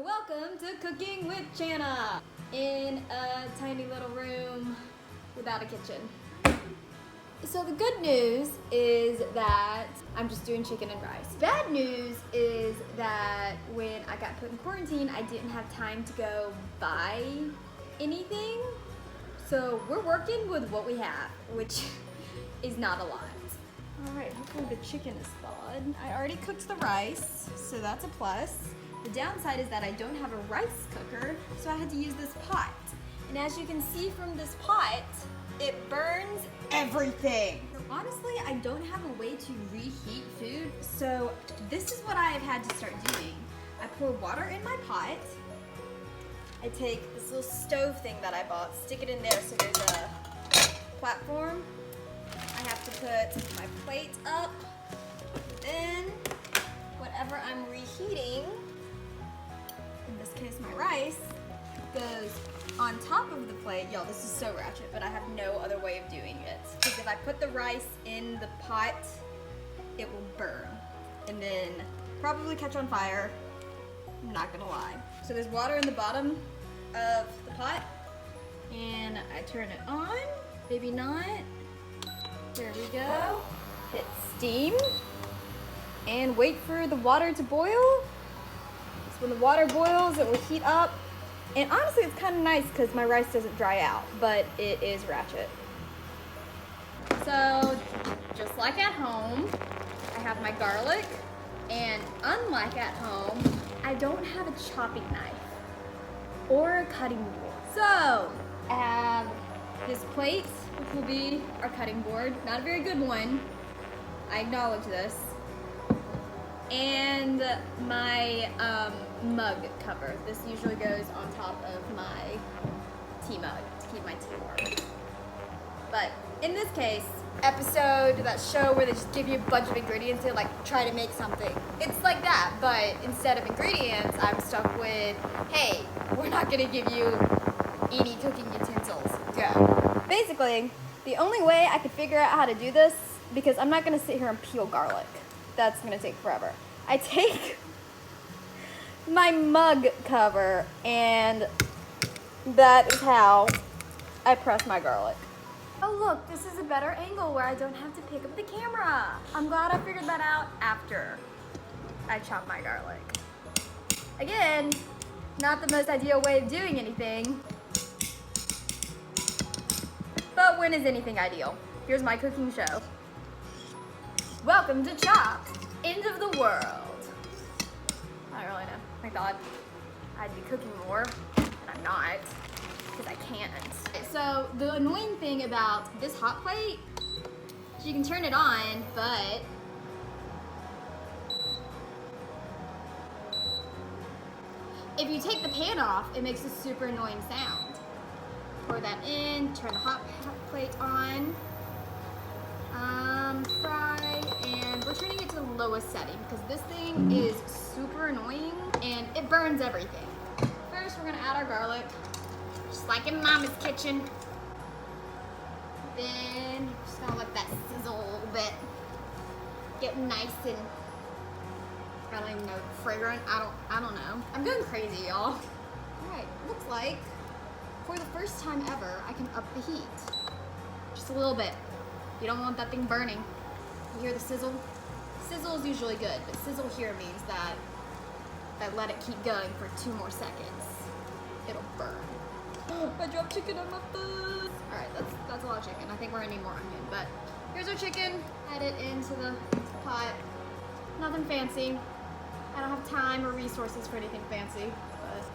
welcome to Cooking with Chana in a tiny little room without a kitchen. So the good news is that I'm just doing chicken and rice. Bad news is that when I got put in quarantine, I didn't have time to go buy anything. So we're working with what we have, which is not a lot. All right, hopefully the chicken is thawed. I already cooked the rice, so that's a plus. The downside is that I don't have a rice cooker, so I had to use this pot. And as you can see from this pot, it burns everything. So honestly, I don't have a way to reheat food, so this is what I have had to start doing. I pour water in my pot. I take this little stove thing that I bought, stick it in there so there's a platform. I have to put my plate up, then whatever I'm reheating, in this case my rice, goes on top of the plate. Y'all, this is so ratchet, but I have no other way of doing it. Because if I put the rice in the pot, it will burn and then probably catch on fire. I'm not gonna lie. So there's water in the bottom of the pot and I turn it on, maybe not. There we go. Hit steam and wait for the water to boil. So when the water boils, it will heat up. And honestly, it's kind of nice because my rice doesn't dry out, but it is ratchet. So just like at home, I have my garlic, and unlike at home, I don't have a chopping knife or a cutting board. So I have this plate, which will be our cutting board. Not a very good one, I acknowledge this. And my mug cover. This usually goes on top of my tea mug to keep my tea warm. But in this case, that show where they just give you a bunch of ingredients and like try to make something. It's like that, but instead of ingredients, I'm stuck with, hey, we're not gonna give you any cooking utensils. Go. Basically, the only way I could figure out how to do this, because I'm not gonna sit here and peel garlic. That's gonna take forever. I take my mug cover and that is how I press my garlic. Oh look, this is a better angle where I don't have to pick up the camera. I'm glad I figured that out after I chop my garlic. Again, not the most ideal way of doing anything, but when is anything ideal? Here's my cooking show. Welcome to Chop, end of the world. I don't really know. I thought I'd be cooking more, and I'm not, because I can't. So the annoying thing about this hot plate is you can turn it on, but if you take the pan off, it makes a super annoying sound. Pour that in, turn the hot plate on. Fry, and we're turning it to the lowest setting because this thing is super annoying and it burns everything. First, we're gonna add our garlic, just like in Mama's kitchen. Then, just gonna let that sizzle a little bit. Get nice and, I don't even know, fragrant. I don't know. I'm going crazy, y'all. All right, looks like for the first time ever, I can up the heat just a little bit. You don't want that thing burning. You hear the sizzle? Sizzle is usually good, but sizzle here means that let it keep going for 2 more seconds. It'll burn. I dropped chicken on my food. All right, that's a lot of chicken. I think we're gonna need more onion, but here's our chicken. Add it into the pot. Nothing fancy. I don't have time or resources for anything fancy, but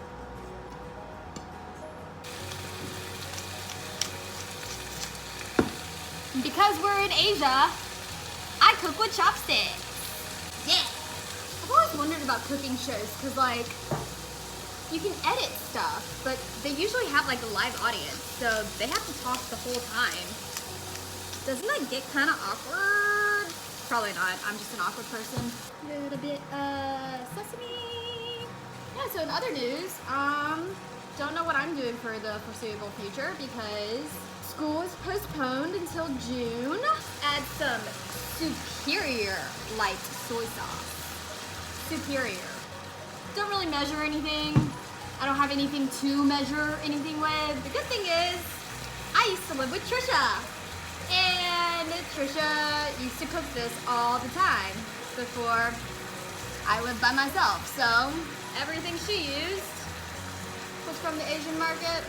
because we're in Asia, I cook with chopsticks. Yeah. I've always wondered about cooking shows because, like, you can edit stuff, but they usually have, like, a live audience, so they have to talk the whole time. Doesn't that get kind of awkward? Probably not. I'm just an awkward person. A little bit of sesame. Yeah, so in other news, don't know what I'm doing for the foreseeable future because school is postponed until June. Add some superior light soy sauce. Superior. don't really measure anything. I don't have anything to measure anything with. The good thing is, I used to live with Trisha. And Trisha used to cook this all the time before I lived by myself. So everything she used was from the Asian market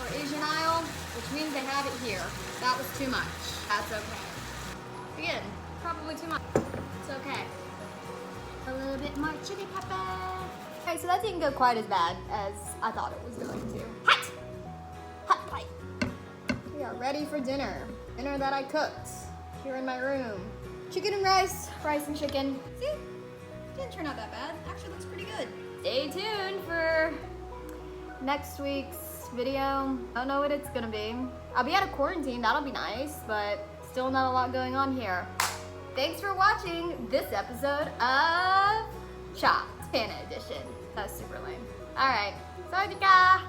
or Asian aisle, which means they have it here. That was too much. That's okay. Again, probably too much. It's okay. A little bit more chili pepper. Okay, so that didn't go quite as bad as I thought it was going to. Hot! Hot plate. We are ready for dinner. Dinner that I cooked here in my room. Chicken and rice. Rice and chicken. See? Didn't turn out that bad. Actually looks pretty good. Stay tuned for next week's video. I don't know what it's gonna be. I'll be out of quarantine. That'll be nice, but still not a lot going on here. Thanks for watching this episode of Chopped Hannah Edition. That's super lame. Alright. Sawadee ka!